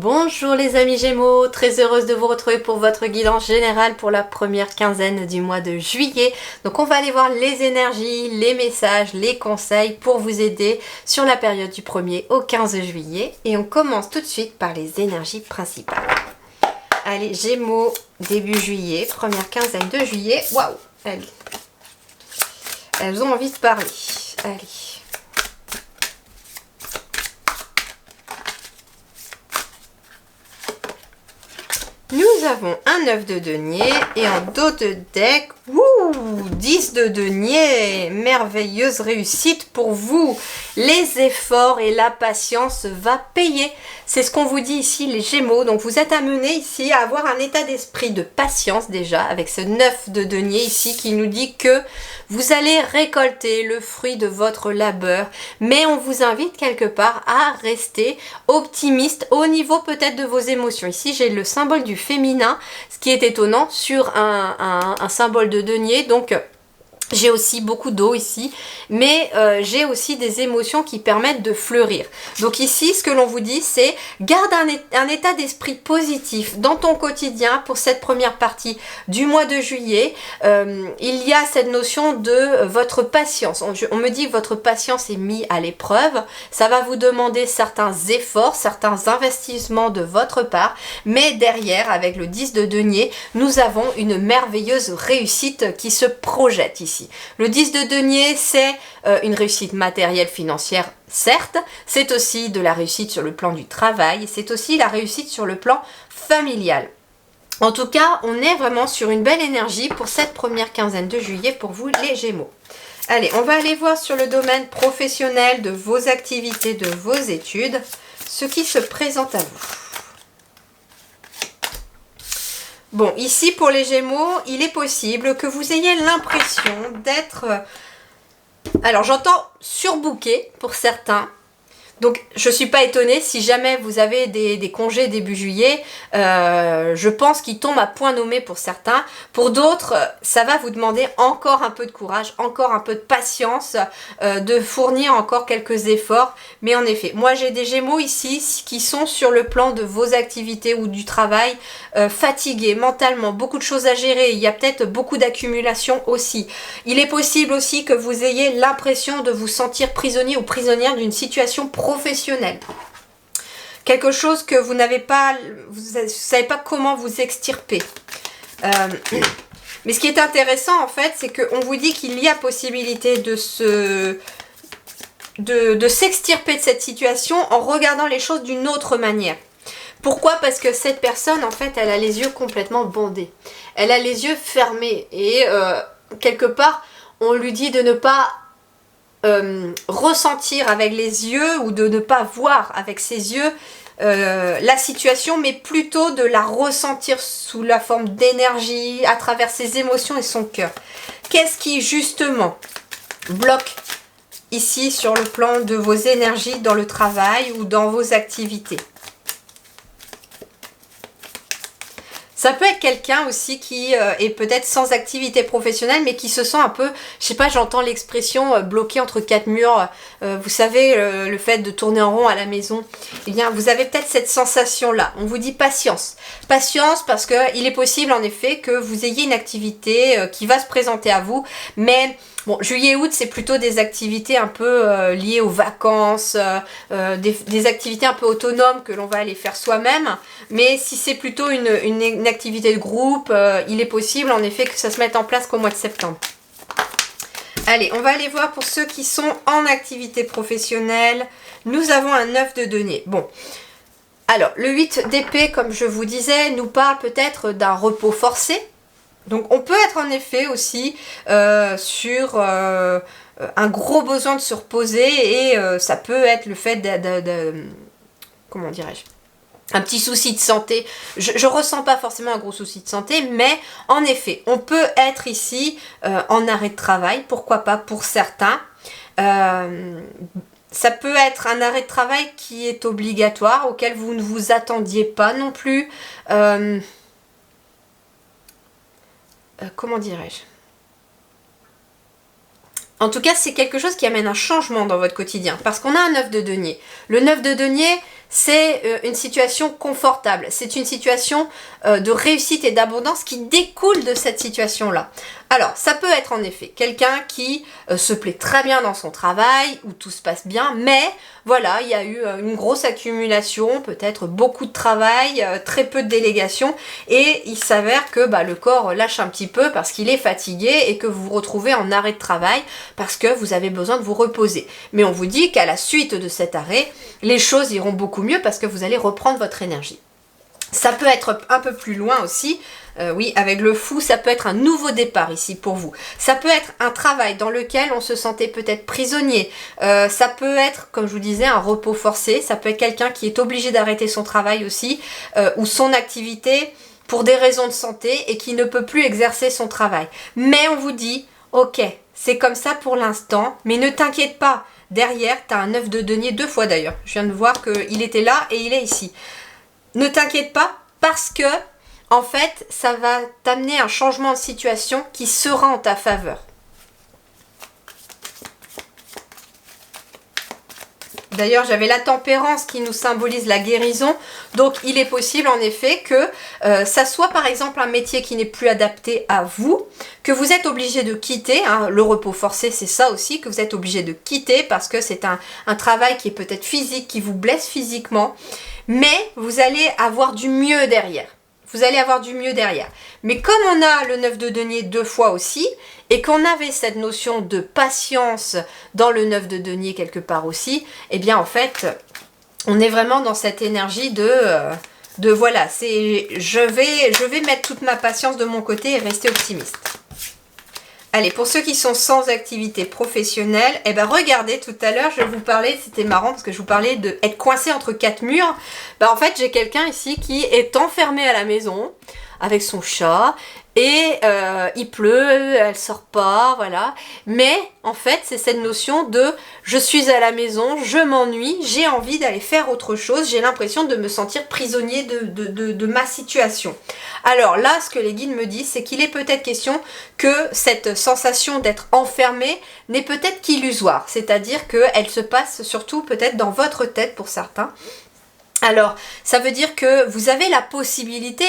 Bonjour les amis Gémeaux, très heureuse de vous retrouver pour votre guidance générale pour la première quinzaine du mois de juillet. Donc on va aller voir les énergies, les messages, les conseils pour vous aider sur la période du 1er au 15 juillet. Et on commence tout de suite par les énergies principales. Allez Gémeaux, début juillet, première quinzaine de juillet. Waouh, allez. Elles ont envie de parler. Allez. Nous avons un 9 de denier et en dos de deck, 10 de denier. Merveilleuse réussite pour vous. Les efforts et la patience va payer. C'est ce qu'on vous dit ici les Gémeaux. Donc vous êtes amenés ici à avoir un état d'esprit de patience déjà avec ce 9 de denier ici qui nous dit que vous allez récolter le fruit de votre labeur. Mais on vous invite quelque part à rester optimiste au niveau peut-être de vos émotions. Ici j'ai le symbole du féminin, ce qui est étonnant sur un symbole de denier. Donc j'ai aussi beaucoup d'eau ici, mais j'ai aussi des émotions qui permettent de fleurir. Donc ici, ce que l'on vous dit, c'est garde un état d'esprit positif dans ton quotidien pour cette première partie du mois de juillet. Il y a cette notion de votre patience. On me dit que votre patience est mise à l'épreuve. Ça va vous demander certains efforts, certains investissements de votre part, mais derrière, avec le 10 de denier, nous avons une merveilleuse réussite qui se projette ici. Le 10 de denier, c'est une réussite matérielle, financière, certes. C'est aussi de la réussite sur le plan du travail. C'est aussi la réussite sur le plan familial. En tout cas, on est vraiment sur une belle énergie pour cette première quinzaine de juillet pour vous les Gémeaux. Allez, on va aller voir sur le domaine professionnel de vos activités, de vos études, ce qui se présente à vous. Bon, ici pour les Gémeaux, il est possible que vous ayez l'impression d'être, alors j'entends surbooké pour certains. Donc je ne suis pas étonnée si jamais vous avez des congés début juillet, je pense qu'ils tombent à point nommé pour certains. Pour d'autres, ça va vous demander encore un peu de courage, encore un peu de patience, de fournir encore quelques efforts. Mais en effet, moi j'ai des Gémeaux ici qui sont sur le plan de vos activités ou du travail, fatigués mentalement, beaucoup de choses à gérer. Il y a peut-être beaucoup d'accumulation aussi. Il est possible aussi que vous ayez l'impression de vous sentir prisonnier ou prisonnière d'une situation professionnelle. Quelque chose que vous n'avez pas, vous ne savez pas comment vous extirper. Mais ce qui est intéressant en fait, c'est qu'on vous dit qu'il y a possibilité de s'extirper de cette situation en regardant les choses d'une autre manière. Pourquoi? Parce que cette personne, en fait, elle a les yeux complètement bandés. Elle a les yeux fermés. Et quelque part, on lui dit de ne pas ressentir avec les yeux ou de ne pas voir avec ses yeux la situation, mais plutôt de la ressentir sous la forme d'énergie, à travers ses émotions et son cœur. Qu'est-ce qui, justement, bloque ici sur le plan de vos énergies dans le travail ou dans vos activités? Ça peut être quelqu'un aussi qui est peut-être sans activité professionnelle, mais qui se sent un peu, je sais pas, j'entends l'expression bloqué entre quatre murs. Vous savez, le fait de tourner en rond à la maison. Eh bien, vous avez peut-être cette sensation-là. On vous dit patience. Patience parce qu'il est possible en effet que vous ayez une activité qui va se présenter à vous, mais bon, juillet-août, c'est plutôt des activités un peu liées aux vacances, des activités un peu autonomes que l'on va aller faire soi-même. Mais si c'est plutôt une activité de groupe, il est possible en effet que ça se mette en place qu'au mois de septembre. Allez, on va aller voir pour ceux qui sont en activité professionnelle. Nous avons un 9 de denier. Bon, alors le 8 d'épée, comme je vous disais, nous parle peut-être d'un repos forcé. Donc on peut être en effet aussi sur un gros besoin de se reposer et ça peut être le fait comment dirais-je, un petit souci de santé. Je ressens pas forcément un gros souci de santé, mais en effet, on peut être ici en arrêt de travail, pourquoi pas pour certains. Ça peut être un arrêt de travail qui est obligatoire, auquel vous ne vous attendiez pas non plus. Comment dirais-je? En tout cas, c'est quelque chose qui amène un changement dans votre quotidien. Parce qu'on a un 9 de denier. Le 9 de denier, c'est une situation confortable, c'est une situation de réussite et d'abondance qui découle de cette situation-là. Alors, ça peut être en effet quelqu'un qui se plaît très bien dans son travail, où tout se passe bien, mais voilà, il y a eu une grosse accumulation, peut-être beaucoup de travail, très peu de délégation, et il s'avère que le corps lâche un petit peu parce qu'il est fatigué et que vous vous retrouvez en arrêt de travail parce que vous avez besoin de vous reposer. Mais on vous dit qu'à la suite de cet arrêt, les choses iront beaucoup mieux parce que vous allez reprendre votre énergie. Ça peut être un peu plus loin aussi, oui, avec le fou, ça peut être un nouveau départ ici pour vous. Ça peut être un travail dans lequel on se sentait peut-être prisonnier. Ça peut être, comme je vous disais, un repos forcé. Ça peut être quelqu'un qui est obligé d'arrêter son travail aussi, ou son activité pour des raisons de santé et qui ne peut plus exercer son travail. Mais on vous dit, ok, c'est comme ça pour l'instant, mais ne t'inquiète pas. Derrière, tu as un 9 de denier 2 fois d'ailleurs. Je viens de voir qu'il était là et il est ici. Ne t'inquiète pas parce que, en fait, ça va t'amener un changement de situation qui sera en ta faveur. D'ailleurs, j'avais la tempérance qui nous symbolise la guérison. Donc, il est possible en effet que ça soit par exemple un métier qui n'est plus adapté à vous, que vous êtes obligé de quitter. Hein, le repos forcé, c'est ça aussi, que vous êtes obligé de quitter parce que c'est un travail qui est peut-être physique, qui vous blesse physiquement. Mais vous allez avoir du mieux derrière. Vous allez avoir du mieux derrière. Mais comme on a le 9 de denier 2 fois aussi, et qu'on avait cette notion de patience dans le 9 de denier quelque part aussi, eh bien en fait, on est vraiment dans cette énergie de voilà, je vais mettre toute ma patience de mon côté et rester optimiste. Allez, pour ceux qui sont sans activité professionnelle, eh ben regardez, tout à l'heure, je vous parlais, c'était marrant parce que je vous parlais d'être coincé entre 4 murs. En fait, j'ai quelqu'un ici qui est enfermé à la maison avec son chat et il pleut, elle sort pas, voilà. Mais en fait, c'est cette notion de je suis à la maison, je m'ennuie, j'ai envie d'aller faire autre chose, j'ai l'impression de me sentir prisonnier de ma situation. Alors là, ce que les guides me disent, c'est qu'il est peut-être question que cette sensation d'être enfermé n'est peut-être qu'illusoire, c'est-à-dire qu'elle se passe surtout peut-être dans votre tête pour certains. Alors, ça veut dire que vous avez la possibilité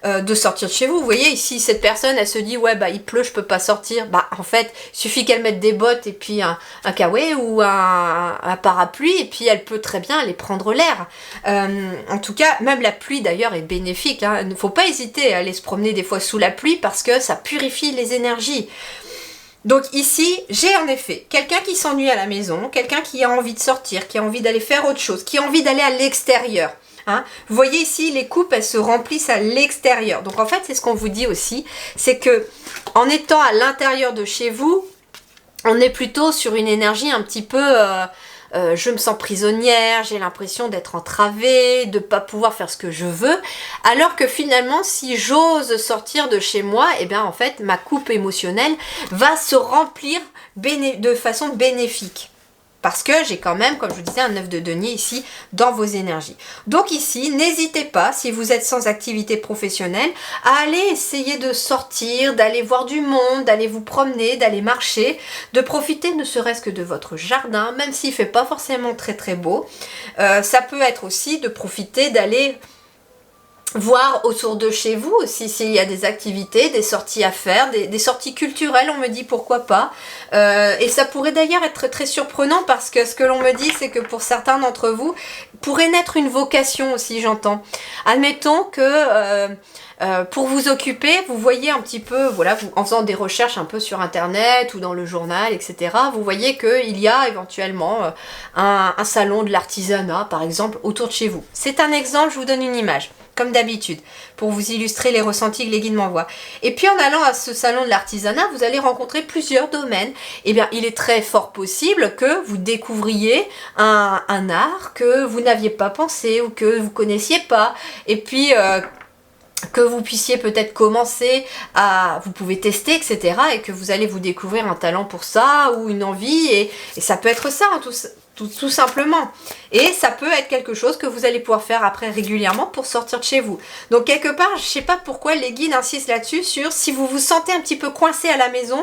de sortir de chez vous. Vous voyez, ici, cette personne, elle se dit, ouais, il pleut, je peux pas sortir. En fait, il suffit qu'elle mette des bottes et puis un kawaii ou un parapluie, et puis elle peut très bien aller prendre l'air. En tout cas, même la pluie, d'ailleurs, est bénéfique. Hein. Il ne faut pas hésiter à aller se promener des fois sous la pluie parce que ça purifie les énergies. Donc ici, j'ai en effet quelqu'un qui s'ennuie à la maison, quelqu'un qui a envie de sortir, qui a envie d'aller faire autre chose, qui a envie d'aller à l'extérieur. Hein. Vous voyez ici, les coupes, elles se remplissent à l'extérieur. Donc en fait, c'est ce qu'on vous dit aussi, c'est que en étant à l'intérieur de chez vous, on est plutôt sur une énergie un petit peu... je me sens prisonnière, j'ai l'impression d'être entravée, de ne pas pouvoir faire ce que je veux, alors que finalement, si j'ose sortir de chez moi, eh bien en fait, ma coupe émotionnelle va se remplir de façon bénéfique. Parce que j'ai quand même, comme je vous disais, un 9 de denier ici dans vos énergies. Donc ici, n'hésitez pas, si vous êtes sans activité professionnelle, à aller essayer de sortir, d'aller voir du monde, d'aller vous promener, d'aller marcher, de profiter ne serait-ce que de votre jardin, même s'il ne fait pas forcément très très beau. Ça peut être aussi de profiter d'aller voir autour de chez vous aussi s'il y a des activités, des sorties à faire, des sorties culturelles, on me dit pourquoi pas. Et ça pourrait d'ailleurs être très surprenant parce que ce que l'on me dit, c'est que pour certains d'entre vous, pourrait naître une vocation aussi, j'entends. Admettons que pour vous occuper, vous voyez un petit peu, voilà, en faisant des recherches un peu sur internet ou dans le journal, etc., vous voyez qu'il y a éventuellement un salon de l'artisanat, par exemple, autour de chez vous. C'est un exemple, je vous donne une image. Comme d'habitude, pour vous illustrer les ressentis que les guides m'envoient. Et puis en allant à ce salon de l'artisanat, vous allez rencontrer plusieurs domaines. Eh bien, il est très fort possible que vous découvriez un art que vous n'aviez pas pensé ou que vous connaissiez pas. Et puis... que vous puissiez peut-être commencer vous pouvez tester, etc. et que vous allez vous découvrir un talent pour ça ou une envie et ça peut être ça, hein, tout simplement. Et ça peut être quelque chose que vous allez pouvoir faire après régulièrement pour sortir de chez vous. Donc quelque part, je ne sais pas pourquoi les guides insistent là-dessus sur si vous vous sentez un petit peu coincé à la maison,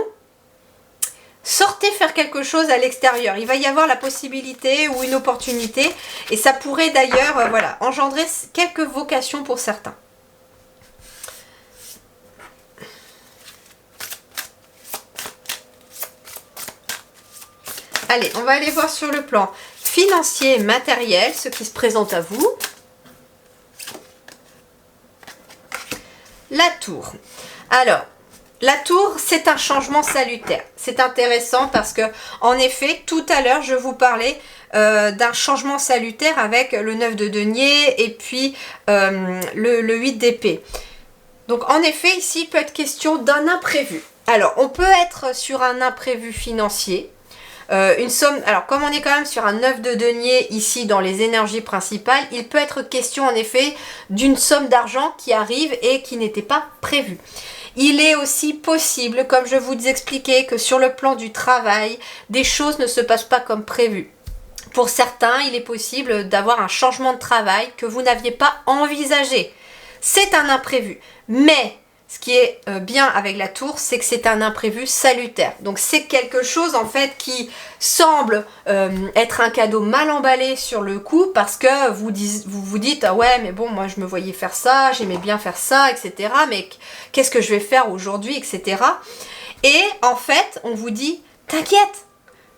sortez faire quelque chose à l'extérieur. Il va y avoir la possibilité ou une opportunité. Et ça pourrait d'ailleurs voilà, engendrer quelques vocations pour certains. Allez, on va aller voir sur le plan financier et matériel ce qui se présente à vous. La tour. Alors, la tour, c'est un changement salutaire. C'est intéressant parce que, en effet, tout à l'heure, je vous parlais d'un changement salutaire avec le 9 de denier et puis le 8 d'épée. Donc, en effet, ici, il peut être question d'un imprévu. Alors, on peut être sur un imprévu financier. Une somme, alors comme on est quand même sur un 9 de denier ici dans les énergies principales, il peut être question en effet d'une somme d'argent qui arrive et qui n'était pas prévue. Il est aussi possible, comme je vous expliquais, que sur le plan du travail, des choses ne se passent pas comme prévu. Pour certains, il est possible d'avoir un changement de travail que vous n'aviez pas envisagé. C'est un imprévu, mais ce qui est bien avec la tour, c'est que c'est un imprévu salutaire. Donc c'est quelque chose en fait qui semble être un cadeau mal emballé sur le coup parce que vous vous dites ah ouais mais bon moi je me voyais faire ça, j'aimais bien faire ça, etc. Mais qu'est-ce que je vais faire aujourd'hui, etc. Et en fait on vous dit t'inquiète,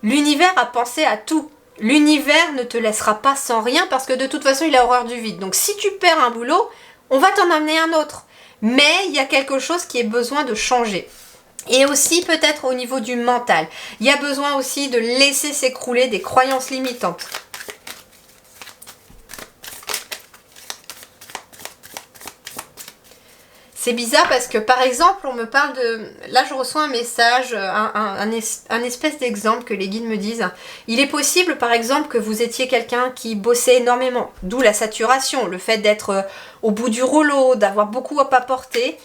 l'univers a pensé à tout. L'univers ne te laissera pas sans rien parce que de toute façon il a horreur du vide. Donc si tu perds un boulot, on va t'en amener un autre. Mais il y a quelque chose qui est besoin de changer. Et aussi peut-être au niveau du mental. Il y a besoin aussi de laisser s'écrouler des croyances limitantes. C'est bizarre parce que par exemple on me parle de... Là je reçois un message, un espèce d'exemple que les guides me disent. Il est possible par exemple que vous étiez quelqu'un qui bossait énormément. D'où la saturation, le fait d'être au bout du rouleau, d'avoir beaucoup à apporter.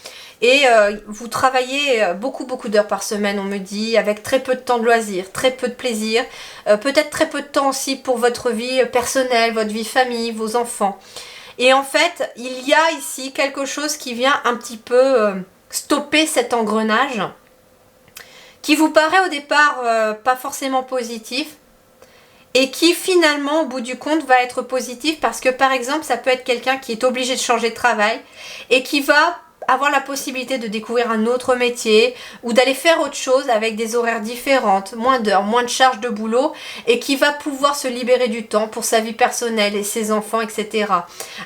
Et vous travaillez beaucoup d'heures par semaine on me dit, avec très peu de temps de loisirs, très peu de plaisir. Peut-être très peu de temps aussi pour votre vie personnelle, votre vie famille, vos enfants. Et en fait, il y a ici quelque chose qui vient un petit peu stopper cet engrenage, qui vous paraît au départ pas forcément positif, et qui finalement, au bout du compte, va être positif parce que par exemple, ça peut être quelqu'un qui est obligé de changer de travail et qui va avoir la possibilité de découvrir un autre métier ou d'aller faire autre chose avec des horaires différentes, moins d'heures, moins de charges de boulot et qui va pouvoir se libérer du temps pour sa vie personnelle et ses enfants, etc.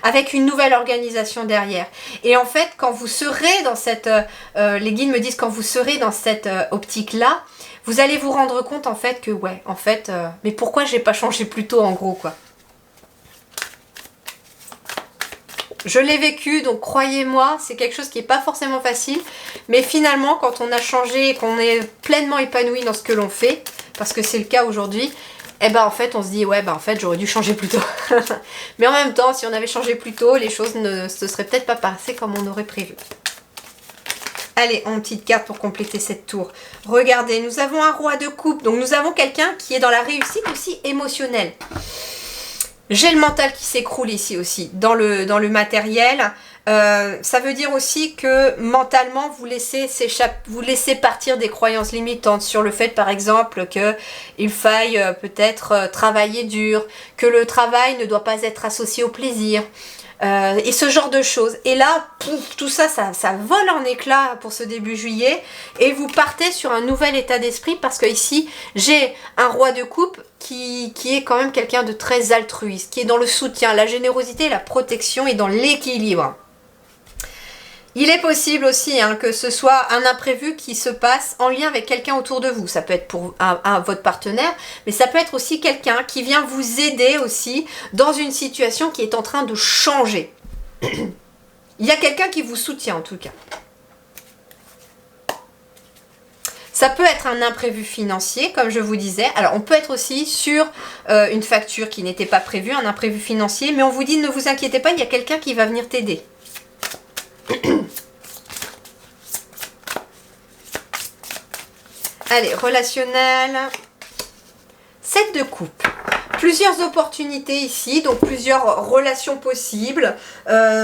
Avec une nouvelle organisation derrière. Et en fait, quand vous serez dans cette... les guides me disent quand vous serez dans cette optique-là, vous allez vous rendre compte en fait que ouais, en fait, mais pourquoi j'ai pas changé plus tôt en gros quoi. Je l'ai vécu, donc croyez-moi, c'est quelque chose qui n'est pas forcément facile. Mais finalement, quand on a changé et qu'on est pleinement épanoui dans ce que l'on fait, parce que c'est le cas aujourd'hui, eh ben en fait on se dit ouais ben en fait j'aurais dû changer plus tôt. Mais en même temps, si on avait changé plus tôt, les choses ne se seraient peut-être pas passées comme on aurait prévu. Allez, en petite carte pour compléter cette tour. Regardez, nous avons un roi de coupe. Donc nous avons quelqu'un qui est dans la réussite aussi émotionnelle. J'ai le mental qui s'écroule ici aussi, dans le matériel. Ça veut dire aussi que mentalement, vous laissez partir des croyances limitantes sur le fait, par exemple, qu'il faille peut-être travailler dur, que le travail ne doit pas être associé au plaisir. Et ce genre de choses. Et là, pouf, tout ça, ça vole en éclats pour ce début juillet. Et vous partez sur un nouvel état d'esprit parce que ici, j'ai un roi de coupe qui est quand même quelqu'un de très altruiste, qui est dans le soutien, la générosité, la protection et dans l'équilibre. Il est possible aussi que ce soit un imprévu qui se passe en lien avec quelqu'un autour de vous. Ça peut être pour votre partenaire, mais ça peut être aussi quelqu'un qui vient vous aider aussi dans une situation qui est en train de changer. Il y a quelqu'un qui vous soutient en tout cas. Ça peut être un imprévu financier, comme je vous disais. Alors, on peut être aussi sur une facture qui n'était pas prévue, un imprévu financier, mais on vous dit ne vous inquiétez pas, il y a quelqu'un qui va venir t'aider. Allez, relationnel. 7 de coupe. Plusieurs opportunités ici, donc plusieurs relations possibles,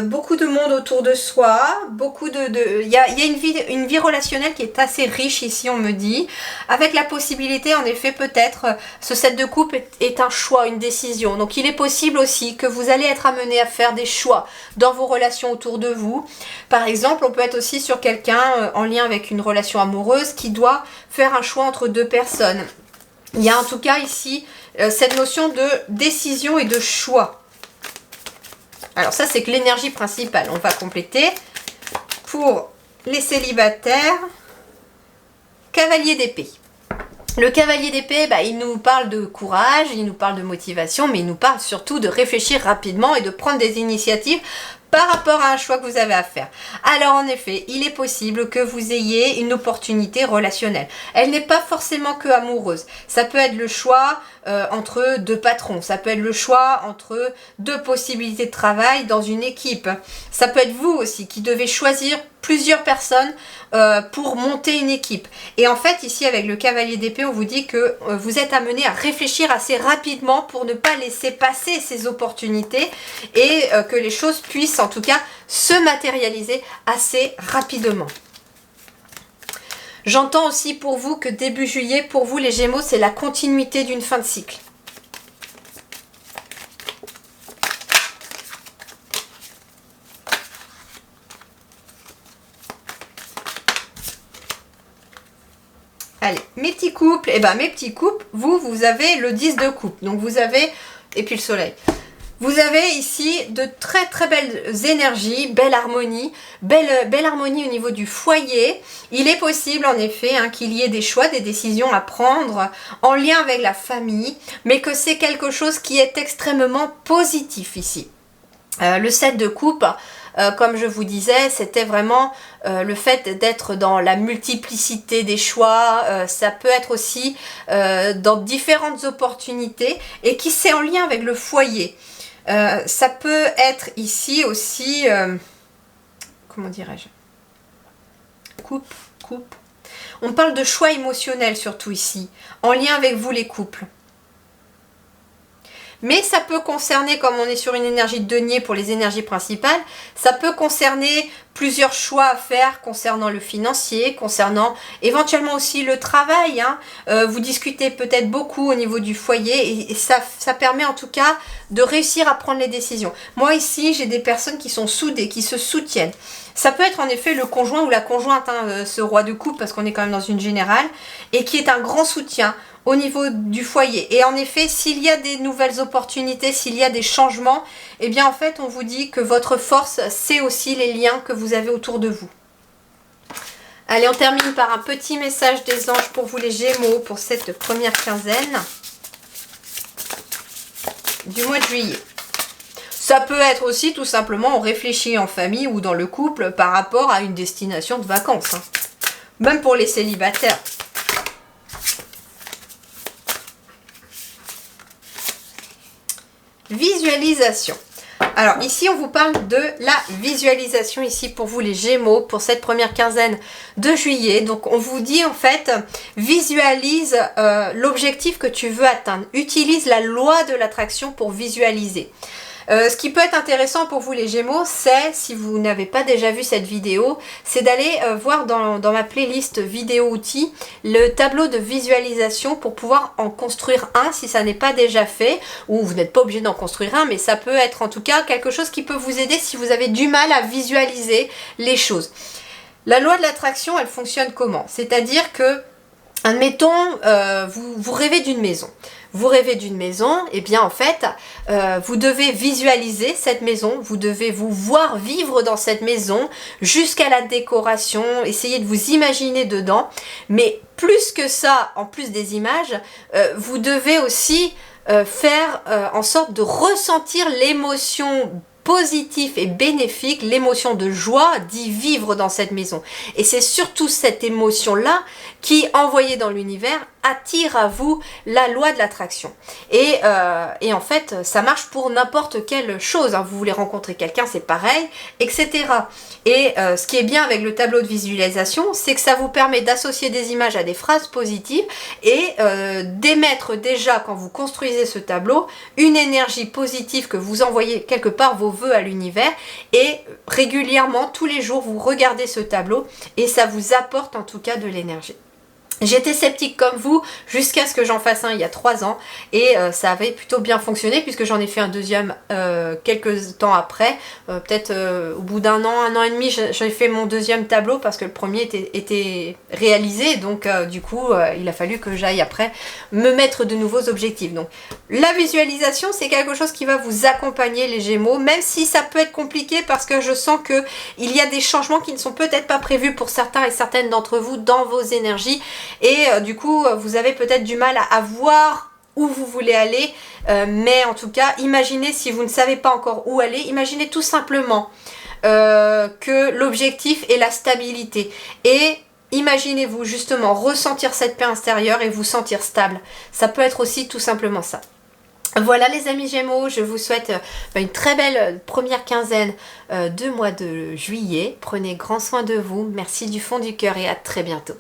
beaucoup de monde autour de soi, il y a une vie relationnelle qui est assez riche ici, on me dit, avec la possibilité en effet peut-être, ce set de coupe est un choix, une décision, donc il est possible aussi que vous allez être amené à faire des choix dans vos relations autour de vous. Par exemple, on peut être aussi sur quelqu'un en lien avec une relation amoureuse qui doit faire un choix entre deux personnes. Il y a en tout cas ici cette notion de décision et de choix. Alors ça, c'est que l'énergie principale. On va compléter. Pour les célibataires, cavalier d'épée. Le cavalier d'épée, il nous parle de courage, il nous parle de motivation, mais il nous parle surtout de réfléchir rapidement et de prendre des initiatives par rapport à un choix que vous avez à faire. Alors en effet, il est possible que vous ayez une opportunité relationnelle. Elle n'est pas forcément que amoureuse. Ça peut être le choix entre deux patrons. Ça peut être le choix entre deux possibilités de travail dans une équipe. Ça peut être vous aussi qui devez choisir plusieurs personnes pour monter une équipe. Et en fait, ici avec le cavalier d'épée, on vous dit que vous êtes amené à réfléchir assez rapidement pour ne pas laisser passer ces opportunités et que les choses puissent en tout cas se matérialiser assez rapidement. J'entends aussi pour vous que début juillet, pour vous les Gémeaux, c'est la continuité d'une fin de cycle. Allez, mes petits couples, mes petits couples, vous avez le 10 de coupe. Donc vous avez, et puis le soleil. Vous avez ici de très très belles énergies, belle harmonie au niveau du foyer. Il est possible en effet qu'il y ait des choix, des décisions à prendre en lien avec la famille, mais que c'est quelque chose qui est extrêmement positif ici. Le 7 de coupe, comme je vous disais, c'était vraiment le fait d'être dans la multiplicité des choix. Ça peut être aussi dans différentes opportunités et qui c'est en lien avec le foyer. Ça peut être ici aussi, comment dirais-je, coupe. On parle de choix émotionnels surtout ici, en lien avec vous les couples. Mais ça peut concerner, comme on est sur une énergie de denier pour les énergies principales, ça peut concerner plusieurs choix à faire concernant le financier, concernant éventuellement aussi le travail. Vous discutez peut-être beaucoup au niveau du foyer et ça permet en tout cas de réussir à prendre les décisions. Moi ici, j'ai des personnes qui sont soudées, qui se soutiennent. Ça peut être en effet le conjoint ou la conjointe, ce roi de coupe, parce qu'on est quand même dans une générale, et qui est un grand soutien au niveau du foyer. Et en effet, s'il y a des nouvelles opportunités, s'il y a des changements, eh bien en fait, on vous dit que votre force, c'est aussi les liens que vous avez autour de vous. Allez, on termine par un petit message des anges pour vous les Gémeaux, pour cette première quinzaine du mois de juillet. Ça peut être aussi tout simplement, on réfléchit en famille ou dans le couple par rapport à une destination de vacances. Même pour les célibataires. Visualisation. Alors ici on vous parle de la visualisation ici pour vous les Gémeaux pour cette première quinzaine de juillet. Donc on vous dit en fait visualise l'objectif que tu veux atteindre. Utilise la loi de l'attraction pour visualiser. Ce qui peut être intéressant pour vous les Gémeaux, c'est, si vous n'avez pas déjà vu cette vidéo, c'est d'aller voir dans ma playlist vidéo outils le tableau de visualisation pour pouvoir en construire un si ça n'est pas déjà fait, ou vous n'êtes pas obligé d'en construire un, mais ça peut être en tout cas quelque chose qui peut vous aider si vous avez du mal à visualiser les choses. La loi de l'attraction, elle fonctionne comment? C'est-à-dire que, admettons, vous rêvez d'une maison. Vous rêvez d'une maison, et bien en fait, vous devez visualiser cette maison, vous devez vous voir vivre dans cette maison jusqu'à la décoration, essayer de vous imaginer dedans. Mais plus que ça, en plus des images, vous devez aussi faire en sorte de ressentir l'émotion positif et bénéfique, l'émotion de joie d'y vivre dans cette maison. Et c'est surtout cette émotion-là qui, envoyée dans l'univers, attire à vous la loi de l'attraction. Et en fait, ça marche pour n'importe quelle chose. Hein. Vous voulez rencontrer quelqu'un, c'est pareil, etc. Et ce qui est bien avec le tableau de visualisation, c'est que ça vous permet d'associer des images à des phrases positives et d'émettre déjà, quand vous construisez ce tableau, une énergie positive que vous envoyez quelque part vos vœux à l'univers. Et régulièrement, tous les jours, vous regardez ce tableau et ça vous apporte en tout cas de l'énergie. J'étais sceptique comme vous jusqu'à ce que j'en fasse un il y a 3 ans et ça avait plutôt bien fonctionné puisque j'en ai fait un deuxième quelques temps après, peut-être au bout d'un an et demi, j'ai fait mon deuxième tableau parce que le premier était réalisé, donc du coup il a fallu que j'aille après me mettre de nouveaux objectifs. Donc la visualisation, c'est quelque chose qui va vous accompagner les Gémeaux, même si ça peut être compliqué parce que je sens que il y a des changements qui ne sont peut-être pas prévus pour certains et certaines d'entre vous dans vos énergies. Et du coup, vous avez peut-être du mal à voir où vous voulez aller. Mais en tout cas, imaginez, si vous ne savez pas encore où aller, imaginez tout simplement que l'objectif est la stabilité. Et imaginez-vous justement ressentir cette paix intérieure et vous sentir stable. Ça peut être aussi tout simplement ça. Voilà les amis Gémeaux, je vous souhaite une très belle première quinzaine de mois de juillet. Prenez grand soin de vous. Merci du fond du cœur et à très bientôt.